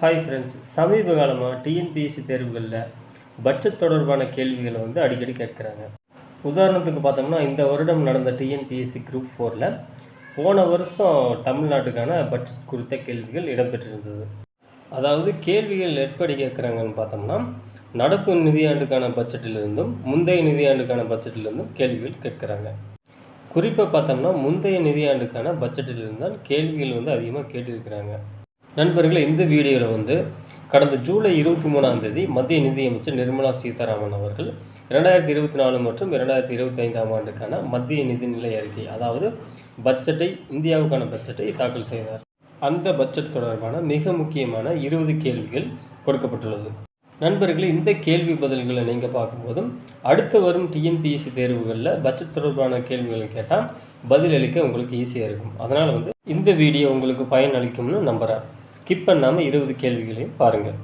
Hi friends, சமீப காலமாக TNPSC தேர்வுகளில் பட்ஜெட் தொடர்பான கேள்விகளை அடிக்கடி கேட்குறாங்க. உதாரணத்துக்கு பார்த்தோம்னா, இந்த வருடம் நடந்த டிஎன்பிஎஸ்சி குரூப் 4ல் போன வருஷம் தமிழ்நாட்டுக்கான பட்ஜெட் குறித்த கேள்விகள் இடம்பெற்றிருந்தது. அதாவது கேள்விகள் எப்படி கேட்குறாங்கன்னு பார்த்தோம்னா, நடப்பு நிதியாண்டுக்கான பட்ஜெட்டிலிருந்தும் முந்தைய நிதியாண்டுக்கான பட்ஜெட்டிலிருந்தும் கேள்விகள் கேட்குறாங்க. குறிப்பாக பார்த்தோம்னா, முந்தைய நிதியாண்டுக்கான பட்ஜெட்டிலிருந்து தான் கேள்விகள் அதிகமாக கேட்டிருக்கிறாங்க. நண்பர்களே, இந்த வீடியோவில் கடந்த ஜூலை 23ஆம் தேதி மத்திய நிதியமைச்சர் நிர்மலா சீதாராமன் அவர்கள் 2024 மற்றும் 2025ஆம் ஆண்டுக்கான மத்திய நிதிநிலை அறிக்கை, அதாவது பட்ஜெட்டை, இந்தியாவுக்கான பட்ஜெட்டை தாக்கல் செய்தார். அந்த பட்ஜெட் தொடர்பான மிக முக்கியமான 20 கேள்விகள் கொடுக்கப்பட்டுள்ளது. நண்பர்களே, இந்த கேள்வி பதில்களை நீங்கள் பார்க்கும்போதும் அடுத்து வரும் டிஎன்பிஎஸ்சி தேர்வுகளில் பட்ஜெட் தொடர்பான கேள்விகளை கேட்டால் பதிலளிக்க உங்களுக்கு ஈஸியாக இருக்கும். அதனால் இந்த வீடியோ உங்களுக்கு பயனளிக்கும்னு நம்புகிறேன். ஸ்கிப் பண்ணாமல் 20 கேள்விகளையும் பாருங்கள்.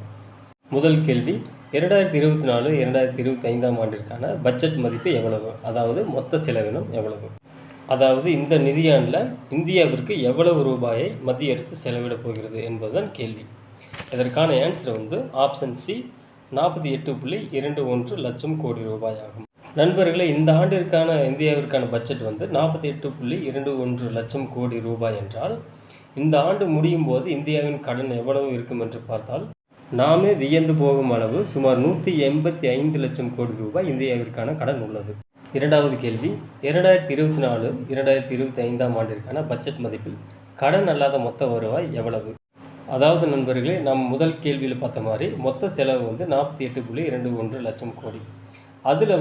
முதல் கேள்வி, 2024-2025ஆம் ஆண்டிற்கான பட்ஜெட் மதிப்பு எவ்வளவு? அதாவது மொத்த செலவினம் எவ்வளவு? அதாவது இந்த நிதியாண்டில் இந்தியாவிற்கு எவ்வளவு ரூபாயை மத்திய அரசு செலவிடப் போகிறது என்பதுதான் கேள்வி. இதற்கான ஆன்சர் ஆப்ஷன் சி, 48.21 லட்சம் கோடி ரூபாய் ஆகும். நண்பர்களே, இந்த ஆண்டிற்கான இந்தியாவிற்கான பட்ஜெட் 48.21 லட்சம் கோடி ரூபாய் என்றால், இந்த ஆண்டு முடியும் போது இந்தியாவின் கடன் எவ்வளவு இருக்கும் என்று பார்த்தால் நாமே வியந்து போகும் அளவு சுமார் 185 லட்சம் கோடி ரூபாய் இந்தியாவிற்கான கடன் உள்ளது. இரண்டாவது கேள்வி, 2024-2025ஆம் ஆண்டிற்கான பட்ஜெட் மதிப்பில் கடன் அல்லாத மொத்த வருவாய் எவ்வளவு? அதாவது நண்பர்களே, நாம் முதல் கேள்வியில் பார்த்த மாதிரி மொத்த செலவு 48.21 லட்சம் கோடி. அதில்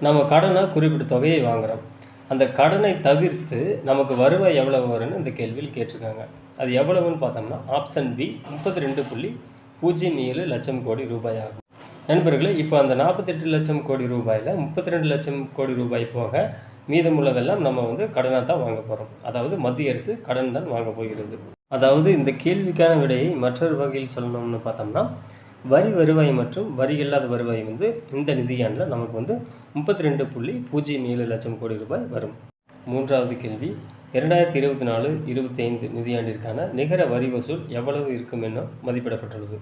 நம்ம கடனாக குறிப்பிட்ட தொகையை வாங்குகிறோம். அந்த கடனை தவிர்த்து நமக்கு வருவாய் எவ்வளவு வரும்னு இந்த கேள்வியில் கேட்டிருக்காங்க. அது எவ்வளவுன்னு பார்த்தோம்னா ஆப்ஷன் பி, 32.07 லட்சம் கோடி ரூபாய் ஆகும். நண்பர்களே, இப்போ அந்த 48 லட்சம் கோடி ரூபாயில் 32 லட்சம் கோடி ரூபாய் போக மீதமுள்ளதெல்லாம் நம்ம கடனாக தான் வாங்க போகிறோம். அதாவது மத்திய அரசு கடன் தான் வாங்க போகிறது. அதாவது இந்த கேள்விக்கான விடையை மற்றொரு வகையில் சொல்லணும்னு பார்த்தோம்னா, வரி வருவாய் மற்றும் வரி இல்லாத வருவாய் இந்த நிதியாண்டில் நமக்கு 32.07 லட்சம் கோடி ரூபாய் வரும். மூன்றாவது கேள்வி, 2024-25 நிதியாண்டிற்கான நிகர வரி வசூல் எவ்வளவு இருக்கும் என மதிப்பிடப்பட்டுள்ளது.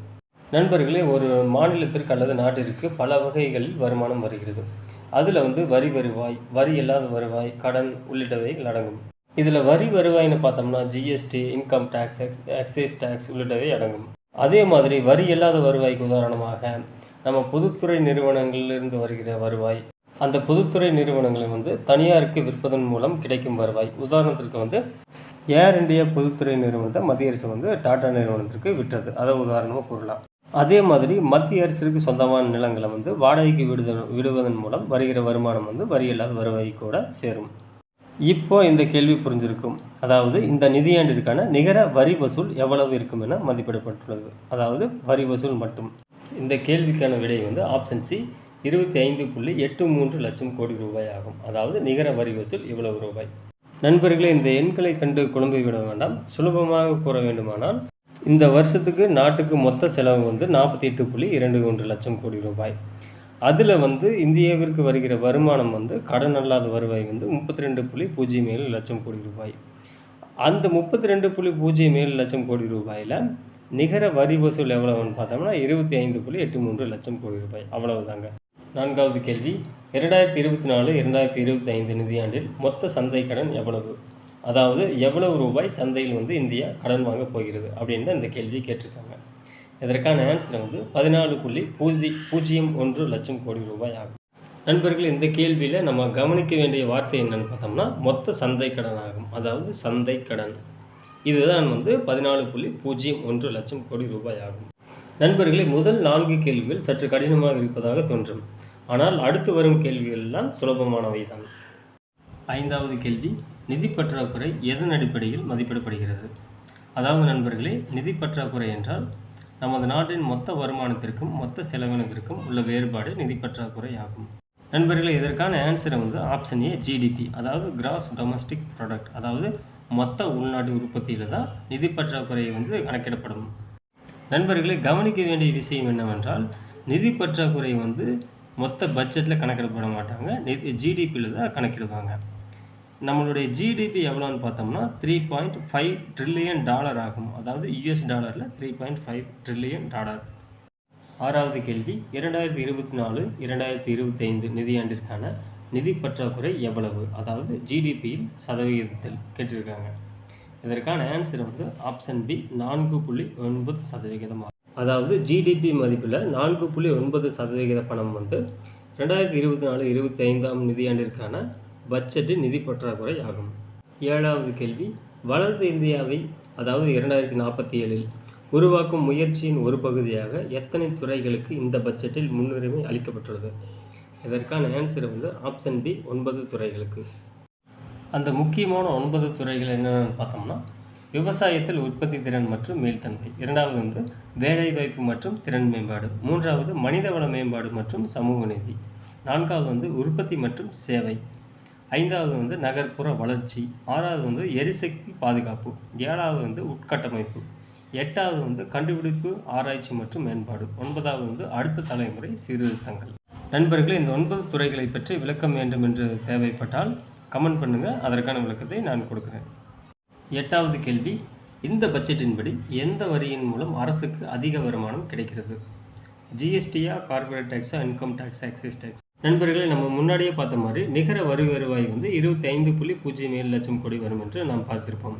நண்பர்களே, ஒரு மாநிலத்திற்கு அல்லது நாட்டிற்கு பல வகைகளில் வருமானம் வருகிறது. அதில் வரி வருவாய், வரி இல்லாத வருவாய், கடன் உள்ளிட்டவைகள் அடங்கும். இதில் வரி வருவாய்னு பார்த்தோம்னா GST, income tax, excise tax உள்ளிட்டவை அடங்கும். அதே மாதிரி வரி இல்லாத வருவாய்க்கு உதாரணமாக நம்ம பொதுத்துறை நிறுவனங்களிலிருந்து வருகிற வருவாய், அந்த பொதுத்துறை நிறுவனங்களை தனியாருக்கு விற்பதன் மூலம் கிடைக்கும் வருவாய். உதாரணத்திற்கு ஏர் இந்தியா பொதுத்துறை நிறுவனத்தை மத்திய அரசு டாடா நிறுவனத்திற்கு விற்றது, அதை உதாரணமாக கூறலாம். அதே மாதிரி மத்திய அரசிற்கு சொந்தமான நிலங்களை வாடகைக்கு விடுவதன் மூலம் வருகிற வருமானம் வரி இல்லாத வருவாய் கூட சேரும். இப்போ இந்த கேள்வி புரிஞ்சிருக்கும். அதாவது இந்த நிதியாண்டிற்கான நிகர வரி வசூல் எவ்வளவு இருக்கும் என மதிப்பிடப்பட்டுள்ளது. அதாவது வரி வசூல் மட்டும். இந்த கேள்விக்கான விடை ஆப்ஷன் சி, 25.83 லட்சம் கோடி ரூபாய் ஆகும். அதாவது நிகர வரி வசூல் இவ்வளவு ரூபாய். நண்பர்களே, இந்த எண்களை கண்டு குழம்பி விட வேண்டாம். சுலபமாக கூற வேண்டுமானால், இந்த வருஷத்துக்கு நாட்டுக்கு மொத்த செலவு 48.21 லட்சம் கோடி ரூபாய். அதில் இந்தியாவிற்கு வருகிற வருமானம் கடன் அல்லாத வருவாய் 32.07 லட்சம் கோடி ரூபாய். அந்த 32.07 லட்சம் கோடி ரூபாயில் நிகர வரி வசூல் எவ்வளவுன்னு பார்த்தோம்னா 25.83 லட்சம் கோடி ரூபாய். அவ்வளவுதாங்க. நான்காவது கேள்வி, 2024-2025 நிதியாண்டில் மொத்த சந்தை கடன் எவ்வளவு? அதாவது எவ்வளவு ரூபாய் சந்தையில் இந்தியா கடன் வாங்க போகிறது அப்படின்னு இந்த கேள்வியை கேட்டிருக்காங்க. இதற்கான ஆன்சர் 14.01 லட்சம் கோடி ரூபாய் ஆகும். நண்பர்கள், இந்த கேள்வியில் நம்ம கவனிக்க வேண்டிய வார்த்தை என்னன்னு பார்த்தோம்னா மொத்த சந்தை கடன் ஆகும். அதாவது சந்தை கடன் இதுதான் 14.01 லட்சம் கோடி ரூபாய் ஆகும். நண்பர்களே, முதல் 4 கேள்விகள் சற்று கடினமாக இருப்பதாக தோன்றும். ஆனால் அடுத்து வரும் கேள்விகள் எல்லாம் சுலபமானவை தான். ஐந்தாவது கேள்வி, நிதி பற்றாக்குறை எதன் அடிப்படையில் மதிப்பிடப்படுகிறது? அதாவது நண்பர்களே, நிதி பற்றாக்குறை என்றால் நமது நாட்டின் மொத்த வருமானத்திற்கும் மொத்த செலவினத்திற்கும் உள்ள வேறுபாடு நிதி பற்றாக்குறை ஆகும். நண்பர்களே, இதற்கான ஆன்சர் ஆப்ஷன் ஏ, ஜிடிபி, அதாவது கிராஸ் டொமஸ்டிக் ப்ராடக்ட், அதாவது மொத்த உள்நாட்டு உற்பத்தியில் தான் நிதி பற்றாக்குறை கணக்கிடப்படும். நண்பர்களே, கவனிக்க வேண்டிய விஷயம் என்னவென்றால், நிதி பற்றாக்குறை மொத்த பட்ஜெட்டில் கணக்கிடப்பட மாட்டாங்க, ஜிடிபியில் தான் கணக்கிடுவாங்க. நம்மளுடைய ஜிடிபி எவ்வளோன்னு பார்த்தோம்னா $3.5 ட்ரில்லியன் ஆகும். அதாவது யுஎஸ் டாலரில் $3.5 ட்ரில்லியன். ஆறாவது கேள்வி, 2024-2025 நிதியாண்டிற்கான நிதி பற்றாக்குறை எவ்வளவு? அதாவது ஜிடிபியில் சதவிகிதத்தில் கேட்டிருக்காங்க. இதற்கான ஆன்சர் வந்து ஆப்ஷன் பி 4.9%. அதாவது ஜிடிபி மதிப்பில் 4.9% பணம் வந்து 2024-25 நிதியாண்டிற்கான பட்ஜெட்டு நிதி பற்றாக்குறை ஆகும். ஏழாவது கேள்வி, வளர்ந்த இந்தியாவை அதாவது 2047 உருவாக்கும் முயற்சியின் ஒரு பகுதியாக எத்தனை துறைகளுக்கு இந்த பட்ஜெட்டில் முன்னுரிமை அளிக்கப்பட்டுள்ளது? இதற்கான ஆன்சர் வந்து ஆப்ஷன் பி 9 துறைகளுக்கு. அந்த முக்கியமான 9 துறைகள் என்னென்னு பார்த்தோம்னா, விவசாயத்தில் உற்பத்தி திறன் மற்றும் மீள்தன்மை, இரண்டாவது வந்து வேலைவாய்ப்பு மற்றும் திறன் மேம்பாடு, மூன்றாவது மனிதவள மேம்பாடு மற்றும் சமூக நீதி, நான்காவது வந்து உற்பத்தி மற்றும் சேவை, ஐந்தாவது வந்து நகர்ப்புற வளர்ச்சி, ஆறாவது வந்து எரிசக்தி பாதுகாப்பு, ஏழாவது வந்து உட்கட்டமைப்பு, எட்டாவது வந்து கண்டுபிடிப்பு ஆராய்ச்சி மற்றும் மேம்பாடு, ஒன்பதாவது வந்து அடுத்த தலைமுறை சீர்திருத்தங்கள். நண்பர்களே, இந்த 9 துறைகளை பற்றி விளக்கம் வேண்டும் என்று தேவைப்பட்டால் கமெண்ட் பண்ணுங்கள், அதற்கான விளக்கத்தை நான் கொடுக்குறேன். எட்டாவது கேள்வி, இந்த பட்ஜெட்டின்படி எந்த வரியின் மூலம் அரசுக்கு அதிக வருமானம் கிடைக்கிறது? ஜிஎஸ்டியா, கார்பரேட் டேக்ஸா, இன்கம் டேக்ஸ், எக்ஸைஸ் டேக்ஸ்? நண்பர்களே, நம்ம முன்னாடியே பார்த்த மாதிரி நிகர வரி வருவாய் வந்து 25.07 லட்சம் கோடி வரும் என்று நாம் பார்த்திருப்போம்.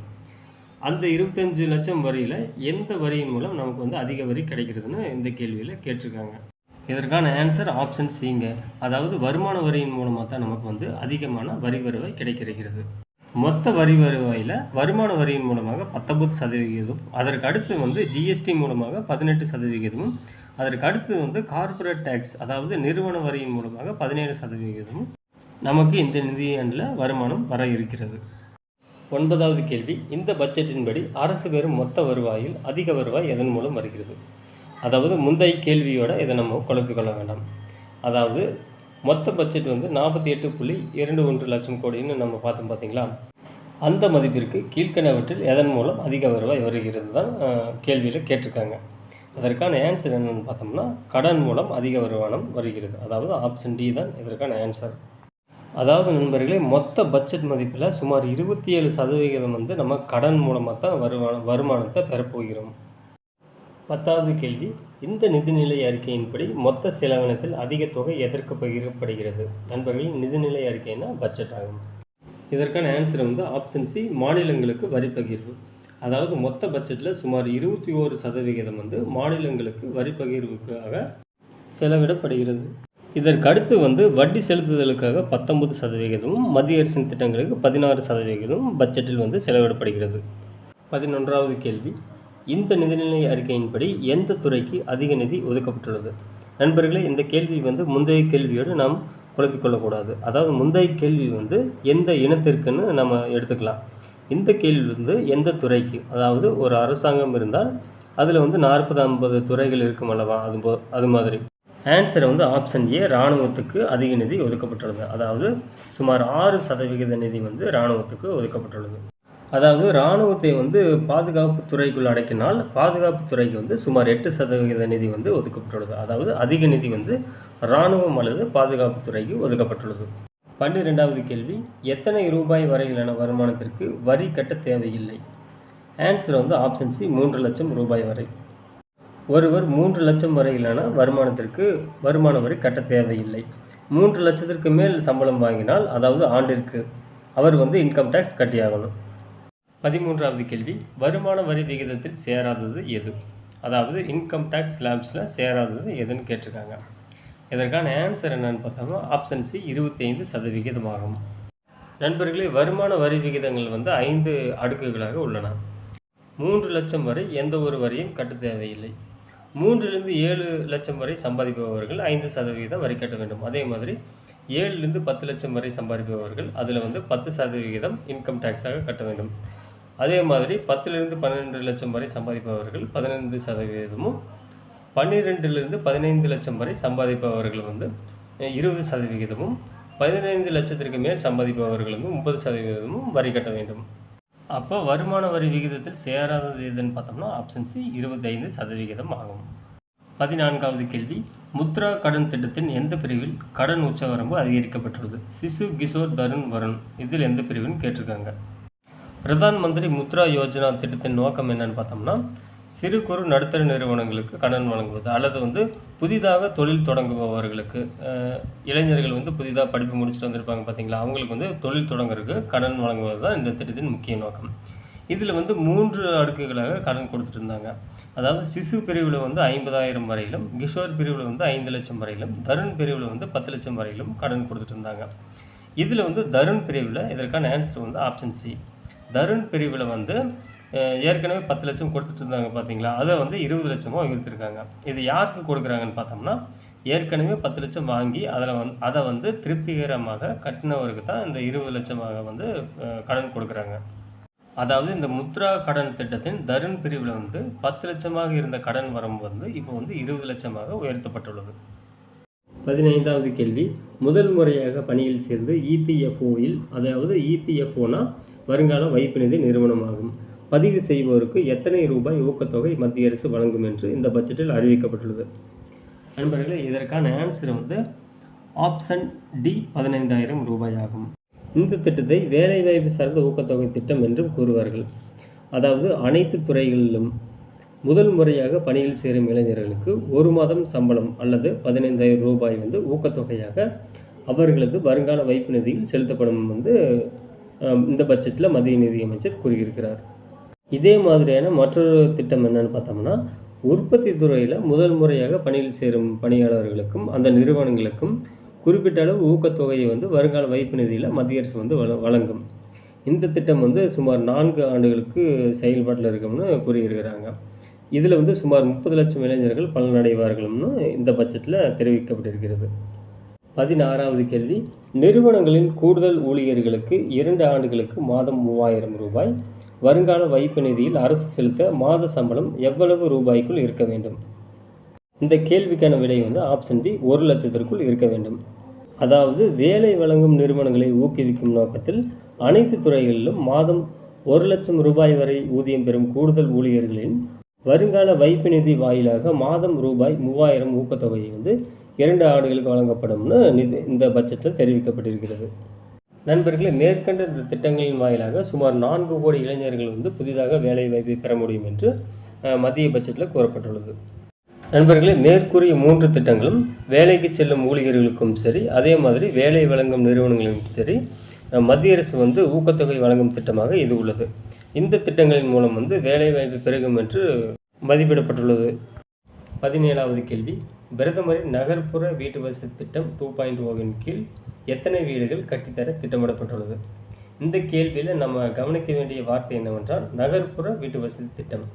அந்த 25 லட்சம் வரியில் எந்த வரியின் மூலம் நமக்கு வந்து அதிக வரி கிடைக்கிறதுன்னு இந்த கேள்வியில் கேட்டிருக்காங்க. இதற்கான ஆன்சர் ஆப்ஷன் சிங்க. அதாவது வருமான வரியின் மூலமாக தான் நமக்கு வந்து அதிகமான வரி வருவாய் கிடைக்கிறது. மொத்த வரி வருவாயில் வருமான வரியின் மூலமாக 19%, அதற்கு அடுத்து வந்து ஜிஎஸ்டி மூலமாக 18%, அதற்கு அடுத்து வந்து கார்பரேட் டேக்ஸ் அதாவது நிறுவன வரியின் மூலமாக 17% நமக்கு இந்த நிதியாண்டில் வருமானம் வர இருக்கிறது. ஒன்பதாவது கேள்வி, இந்த பட்ஜெட்டின்படி அரசு பெறும் மொத்த வருவாயில் அதிக வருவாய் எதன் மூலம் வருகிறது? அதாவது முந்தைய கேள்வியோட இதை நம்ம குழப்பிக்கொள்ள வேண்டாம். அதாவது மொத்த பட்ஜெட் வந்து 48.21 லட்சம் கோடின்னு நம்ம பார்த்தோம் பார்த்தீங்களா, அந்த மதிப்பிற்கு கீழ்க்கண்டவற்றில் எதன் மூலம் அதிக வருவாய் வருகிறது தான் கேள்வியில் கேட்டிருக்காங்க. அதற்கான ஆன்சர் என்னென்னு பார்த்தோம்னா, கடன் மூலம் அதிக வருமானம் வருகிறது. அதாவது ஆப்ஷன் டி தான் இதற்கான ஆன்சர். அதாவது நண்பர்களே, மொத்த பட்ஜெட் மதிப்பில் சுமார் 27% வந்து நம்ம கடன் மூலமாக தான் வருமானத்தை பெறப்போகிறோம். 10வது கேள்வி, இந்த நிதிநிலை அறிக்கையின்படி மொத்த செலவினத்தில் அதிக தொகை எதற்கு பகிரப்படுகிறது? நண்பர்கள், நிதிநிலை அறிக்கைனா பட்ஜெட் ஆகும். இதற்கான ஆன்சர் வந்து ஆப்ஷன் சி மாநிலங்களுக்கு வரி பகிர்வு. அதாவது மொத்த பட்ஜெட்டில் சுமார் 21% வந்து மாநிலங்களுக்கு வரி பகிர்வுக்காக செலவிடப்படுகிறது. இதற்கு அடுத்து வந்து வட்டி செலுத்துதலுக்காக 19%, மத்திய அரசின் திட்டங்களுக்கு 16% பட்ஜெட்டில் வந்து செலவிடப்படுகிறது. 11வது கேள்வி, இந்த நிதிநிலை அறிக்கையின்படி எந்த துறைக்கு அதிக நிதி ஒதுக்கப்பட்டுள்ளது? நண்பர்களே, இந்த கேள்வி வந்து முந்தைய கேள்வியோடு நாம் குழப்பிக்கொள்ளக்கூடாது. அதாவது முந்தைய கேள்வி வந்து எந்த இனத்திற்குன்னு நம்ம எடுத்துக்கலாம். இந்த கேள்வி வந்து எந்த துறைக்கு, அதாவது ஒரு அரசாங்கம் இருந்தால் அதில் வந்து 40-50 துறைகள் இருக்கும் அல்லவா, அது மாதிரி. ஆன்சரை வந்து ஆப்ஷன் ஏ இராணுவத்துக்கு அதிக நிதி ஒதுக்கப்பட்டுள்ளது. அதாவது சுமார் 6% நிதி வந்து இராணுவத்துக்கு ஒதுக்கப்பட்டுள்ளது. அதாவது இராணுவத்தை வந்து பாதுகாப்பு துறைக்குள் அடக்கினால் பாதுகாப்பு துறைக்கு வந்து சுமார் 8% நிதி வந்து ஒதுக்கப்பட்டுள்ளது. அதாவது அதிக நிதி வந்து இராணுவம் அல்லது பாதுகாப்பு துறைக்கு ஒதுக்கப்பட்டுள்ளது. 12வது கேள்வி, எத்தனை ரூபாய் வரையிலான வருமானத்திற்கு வரி கட்ட தேவையில்லை? ஆன்சர் வந்து ஆப்ஷன் சி 3 லட்சம் ரூபாய் வரை. ஒருவர் 3 லட்சம் வரையிலான வருமானத்திற்கு வருமான வரி கட்ட தேவையில்லை. 3 லட்சத்திற்கு மேல் சம்பளம் வாங்கினால், அதாவது ஆண்டிற்கு, அவர் வந்து இன்கம் டேக்ஸ் கட்டியாகணும். 13வது கேள்வி, வருமான வரி விகிதத்தில் சேராதது எது? அதாவது இன்கம் டேக்ஸ் ஸ்லாப்ஸில் சேராதது எதுன்னு கேட்டிருக்காங்க. இதற்கான ஆன்சர் என்னன்னு பார்த்தோம்னா ஆப்ஷன் சி 25% ஆகும். நண்பர்களே, வருமான வரி விகிதங்கள் வந்து 5 அடுக்குகளாக உள்ளன. 3 லட்சம் வரை எந்த ஒரு வரியும் கட்ட தேவையில்லை. 3லிருந்து 7 லட்சம் வரை சம்பாதிப்பவர்கள் 5% வரி கட்ட வேண்டும். அதே மாதிரி 7லிருந்து 10 லட்சம் வரை சம்பாதிப்பவர்கள் அதில் வந்து 10% இன்கம் டேக்ஸாக கட்ட வேண்டும். அதே மாதிரி 10லிருந்து 12 லட்சம் வரை சம்பாதிப்பவர்கள் 15%, 12லிருந்து 15 லட்சம் வரை சம்பாதிப்பவர்கள் வந்து 20%, 15 லட்சத்திற்கு மேல் சம்பாதிப்பவர்கள் வந்து 30% வரி கட்ட வேண்டும். அப்போ வருமான வரி விகிதத்தில் சேராதது எதுன்னு பார்த்தோம்னா ஆப்ஷன் சி 25% ஆகும். 14வது கேள்வி, முத்ரா கடன் திட்டத்தின் எந்த பிரிவில் கடன் உச்சவரம்பு அதிகரிக்கப்பட்டுள்ளது? சிசு, கிஷோர், தருண், வருண் இதில் எந்த பிரிவுன்னு கேட்டிருக்காங்க. பிரதான் மந்திரி முத்ரா யோஜனா திட்டத்தின் நோக்கம் என்னன்னு பார்த்தோம்னா, சிறு குறு நடுத்தர நிறுவனங்களுக்கு கடன் வழங்குவது, அல்லது புதிதாக தொழில் தொடங்குபவர்களுக்கு, இளைஞர்கள் புதிதாக படிப்பு முடிச்சுட்டு வந்திருப்பாங்க பார்த்தீங்களா, அவங்களுக்கு தொழில் தொடங்குறதுக்கு கடன் வழங்குவது தான் இந்த திட்டத்தின் முக்கிய நோக்கம். இதில் 3 அடுக்குகளாக கடன் கொடுத்துட்டு இருந்தாங்க. அதாவது சிசு பிரிவில் 50,000 வரையிலும், கிஷோர் பிரிவில் 5 லட்சம் வரையிலும், தருண் பிரிவில் 10 லட்சம் வரையிலும் கடன் கொடுத்துட்டு இருந்தாங்க. இதில் தருண் பிரிவில் இதற்கான ஆன்சர் ஆப்ஷன் சி. தருண் பிரிவில் ஏற்கனவே 10 லட்சம் கொடுத்துட்டு இருந்தாங்க பார்த்தீங்களா, அதை 20 லட்சமாக உயர்த்திருக்காங்க. இது யாருக்கு கொடுக்குறாங்கன்னு பார்த்தோம்னா, ஏற்கனவே 10 லட்சம் வாங்கி அதை திருப்திகரமாக கட்டினவருக்கு தான் இந்த 20 லட்சமாக கடன் கொடுக்குறாங்க. அதாவது இந்த முத்ரா கடன் திட்டத்தின் தருண் பிரிவில் 10 லட்சமாக இருந்த கடன் வரம்பு இப்போ 20 லட்சமாக உயர்த்தப்பட்டுள்ளது. 15வது கேள்வி, முதல் முறையாக பணியில் சேர்ந்து இபிஎஃப்ஓவில், அதாவது இபிஎஃப்ஓனா வருங்கால வைப்பு நிதி நிறுவனமாகும், பதிவு செய்வோருக்கு எத்தனை ரூபாய் ஊக்கத்தொகை மத்திய அரசு வழங்கும் என்று இந்த பட்ஜெட்டில் அறிவிக்கப்பட்டுள்ளது? நண்பர்களே, இதற்கான ஆன்சர் ஆப்ஷன் டி 15,000 ரூபாய் ஆகும். இந்த திட்டத்தை வேலைவாய்ப்பு சார்ந்த ஊக்கத்தொகை திட்டம் என்றும் கூறுவார்கள். அதாவது அனைத்து துறைகளிலும் முதல் முறையாக பணியில் சேரும் இளைஞர்களுக்கு 1 மாதம் சம்பளம் அல்லது 15,000 ரூபாய் ஊக்கத்தொகையாக அவர்களது வருங்கால வைப்பு நிதியில் செலுத்தப்படும் இந்த பட்ஜெட்டில் மத்திய நிதியமைச்சர் கூறியிருக்கிறார். இதே மாதிரியான மற்றொரு திட்டம் என்னன்னு பார்த்தோம்னா, உற்பத்தி துறையில் முதல் முறையாக பணியில் சேரும் பணியாளர்களுக்கும் அந்த நிறுவனங்களுக்கும் குறிப்பிட்ட அளவு ஊக்கத்தொகையை வருங்கால வைப்பு நிதியில் மத்திய அரசு வழங்கும். இந்த திட்டம் சுமார் 4 ஆண்டுகளுக்கு செயல்பாட்டில் இருக்கும்னு கூறியிருக்கிறாங்க. இதில் சுமார் 30 லட்சம் இளைஞர்கள் பலனடைவார்கள்னு இந்த பட்ஜெட்டில் தெரிவிக்கப்பட்டிருக்கிறது. 16வது கேள்வி, நிறுவனங்களின் கூடுதல் ஊழியர்களுக்கு 2 ஆண்டுகளுக்கு மாதம் 3,000 ரூபாய் வருங்கால வைப்பு நிதியில் அரசு செலுத்த மாத சம்பளம் எவ்வளவு ரூபாய்க்குள் இருக்க வேண்டும்? இந்த கேள்விக்கான விடை ஆப்ஷன் பி 1 லட்சத்திற்குள் இருக்க வேண்டும். அதாவது வேலை வழங்கும் நிறுவனங்களை ஊக்குவிக்கும் நோக்கத்தில் அனைத்து துறைகளிலும் மாதம் 1 லட்சம் ரூபாய் வரை ஊதியம் பெறும் கூடுதல் ஊழியர்களின் வருங்கால வைப்பு நிதி வாயிலாக மாதம் ரூபாய் 3,000 ஊக்கத்தொகையை 2 ஆண்டுகளுக்கு வழங்கப்படும்னு இந்த பட்ஜெட்டில் தெரிவிக்கப்பட்டிருக்கிறது. நண்பர்களே, மேற்கண்ட இந்த திட்டங்களின் வாயிலாக சுமார் 4 கோடி இளைஞர்கள் புதிதாக வேலை வாய்ப்பை பெற முடியும் என்று மத்திய பட்ஜெட்டில் கூறப்பட்டுள்ளது. நண்பர்களே, மேற்கூறிய 3 திட்டங்களும் வேலைக்கு செல்லும் ஊழியர்களுக்கும் சரி, அதே மாதிரி வேலை வழங்கும் நிறுவனங்களுக்கும் சரி, மத்திய அரசு ஊக்கத்தொகை வழங்கும் திட்டமாக இது உள்ளது. இந்த திட்டங்களின் மூலம் வேலைவாய்ப்பு பெருகும் என்று மதிப்பிடப்பட்டுள்ளது. 17வது கேள்வி, பிரதமரின் நகர்ப்புற வீட்டு வசதி திட்டம் 2.0 கீழ் எத்தனை வீடுகள் கட்டித்தர திட்டமிடப்பட்டுள்ளது? இந்த கேள்வியில் நம்ம கவனிக்க வேண்டிய வார்த்தை என்னவென்றால் நகர்ப்புற வீட்டு வசதி திட்டம்.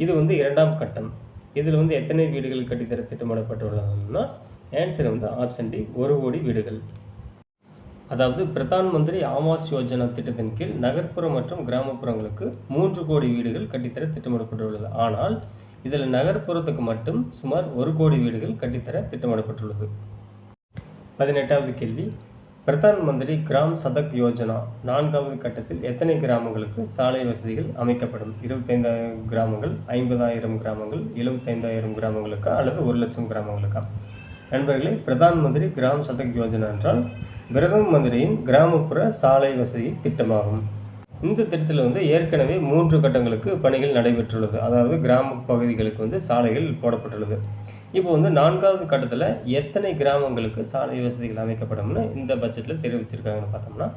இது 2ஆம் கட்டம். இதில் எத்தனை வீடுகள் கட்டித்தர திட்டமிடப்பட்டுள்ளதுன்னா ஆன்சர் ஆப்ஷன் டி 1 கோடி வீடுகள். அதாவது பிரதான் மந்திரி ஆவாஸ் யோஜனா திட்டத்தின் கீழ் நகர்ப்புற மற்றும் கிராமப்புறங்களுக்கு 3 கோடி வீடுகள் கட்டித்தர திட்டமிடப்பட்டுள்ளது. ஆனால் இதில் நகர்ப்புறத்துக்கு மட்டும் சுமார் 1 கோடி வீடுகள் கட்டித்தர திட்டமிடப்பட்டுள்ளது. 18வது கேள்வி, பிரதான் மந்திரி கிராம் சதக் யோஜனா 4வது கட்டத்தில் எத்தனை கிராமங்களுக்கு சாலை வசதிகள் அமைக்கப்படும்? 25,000 கிராமங்கள், 50,000 கிராமங்கள், 75,000 கிராமங்களுக்கா அல்லது 1 லட்சம் கிராமங்களுக்கா? நண்பர்களே, பிரதான் மந்திரி கிராம் சதக் யோஜனா என்றால் பிரதம மந்திரியின் கிராமப்புற சாலை வசதி திட்டமாகும். இந்த திட்டத்தில் ஏற்கனவே 3 கட்டங்களுக்கு பணிகள் நடைபெற்றுள்ளது. அதாவது கிராம பகுதிகளுக்கு சாலைகள் போடப்பட்டுள்ளது. இப்போ 4வது கட்டத்தில் எத்தனை கிராமங்களுக்கு சாலை வசதிகள் அமைக்கப்படும்னு இந்த பட்ஜெட்டில் தெரிவிச்சிருக்காங்கன்னு பார்த்தோம்னா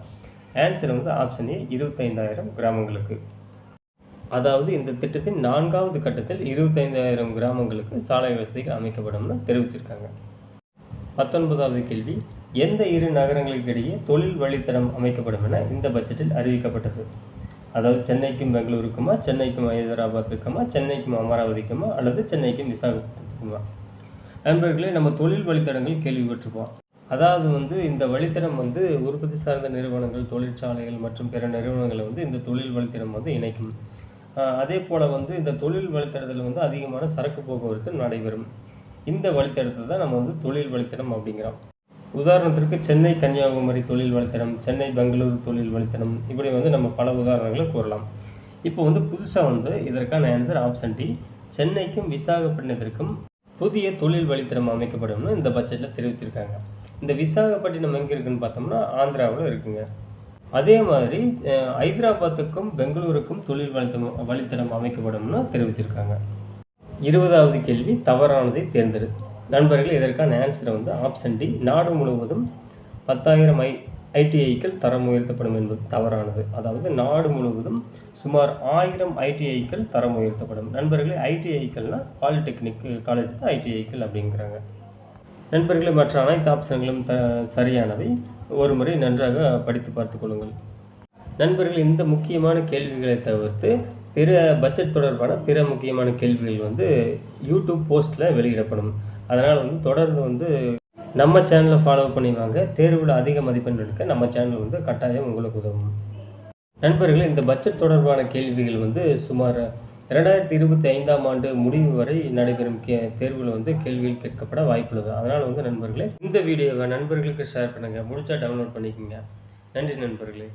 ஆன்சர் ஆப்ஷன் ஏ 25,000 கிராமங்களுக்கு. அதாவது இந்த திட்டத்தின் 4வது கட்டத்தில் 25,000 கிராமங்களுக்கு சாலை வசதிகள் அமைக்கப்படும்னு தெரிவிச்சிருக்காங்க. 19வது கேள்வி, எந்த 2 நகரங்களுக்கு இடையே தொழில் வழித்தடம் அமைக்கப்படும் என இந்த பட்ஜெட்டில் அறிவிக்கப்பட்டது? அதாவது சென்னைக்கும் பெங்களூருக்குமா, சென்னைக்கும் ஹைதராபாத்துக்குமா, சென்னைக்கும் அமராவதிக்குமா அல்லது சென்னைக்கும் விசாகப்பட்டினத்துக்குமா? நண்பர்களே, நம்ம தொழில் வழித்தடங்கள் கேள்விப்பட்டிருப்போம். அதாவது இந்த வழித்தடம் உற்பத்தி சார்ந்த நிறுவனங்கள், தொழிற்சாலைகள் மற்றும் பிற நிறுவனங்களை இந்த தொழில் வழித்தடம் இணைக்கும். அதே போல் இந்த தொழில் வழித்தடத்தில் அதிகமான சரக்கு போக்குவரத்து நடைபெறும். இந்த வழித்தடத்தை தான் நம்ம தொழில் வழித்தடம் அப்படிங்கிறோம். உதாரணத்திற்கு சென்னை கன்னியாகுமரி தொழில் வழித்தடம், சென்னை பெங்களூரு தொழில் வழித்தடம், இப்படி நம்ம பல உதாரணங்களை கூறலாம். இப்போ புதுசாக இதற்கான ஆன்சர் ஆப்ஷன் டி சென்னைக்கும் விசாகப்பட்டினத்திற்கும் புதிய தொழில் வழித்தடம் அமைக்கப்படும்னு இந்த பட்ஜெட்டில் தெரிவிச்சிருக்காங்க. இந்த விசாகப்பட்டினம் எங்கே இருக்குன்னு பார்த்தோம்னா ஆந்திராவில் இருக்குங்க. அதே மாதிரி ஹைதராபாத்துக்கும் பெங்களூருக்கும் தொழில் வழித்தடம் அமைக்கப்படும்னு தெரிவிச்சிருக்காங்க. 20வது கேள்வி தவறானதை தேர்ந்தெடு. நண்பர்களே, இதற்கான ஆன்சரை வந்து ஆப்ஷன் டி, நாடு முழுவதும் 10,000 ஐடிஐக்கள் தரம் உயர்த்தப்படும் என்பது தவறானது. அதாவது நாடு முழுவதும் சுமார் 1000 ஐடிஐக்கள் தரம் உயர்த்தப்படும். நண்பர்களே, ஐடிஐக்கள்னா பாலிடெக்னிக் காலேஜ் தான் ஐடிஐக்கள் அப்படிங்கிறாங்க. நண்பர்களே, மற்ற அனைத்து ஆப்ஷன்களும் சரியானவை. ஒரு முறை நன்றாக படித்து பார்த்து கொள்ளுங்கள். நண்பர்கள், இந்த முக்கியமான கேள்விகளை தவிர்த்து பிற பட்ஜெட் தொடர்பான பிற முக்கியமான கேள்விகள் வந்து யூடியூப் போஸ்ட்டில் வெளியிடப்படும். அதனால் வந்து தொடர்ந்து வந்து நம்ம சேனலை ஃபாலோ பண்ணி வாங்க. தேர்வில் அதிக மதிப்பெண் எடுக்க நம்ம சேனல் வந்து கட்டாயம் உங்களுக்கு உதவும். நண்பர்களே, இந்த பட்ஜெட் தொடர்பான கேள்விகள் வந்து சுமார் 2025ஆம் ஆண்டு முடிவு வரை நடைபெறும் தேர்வில் வந்து கேள்விகள் கேட்கப்பட வாய்ப்புள்ளது. அதனால் வந்து நண்பர்களே, இந்த வீடியோவை நண்பர்களுக்கு ஷேர் பண்ணுங்கள். முடிச்சா டவுன்லோட் பண்ணிக்கோங்க. நன்றி நண்பர்களே.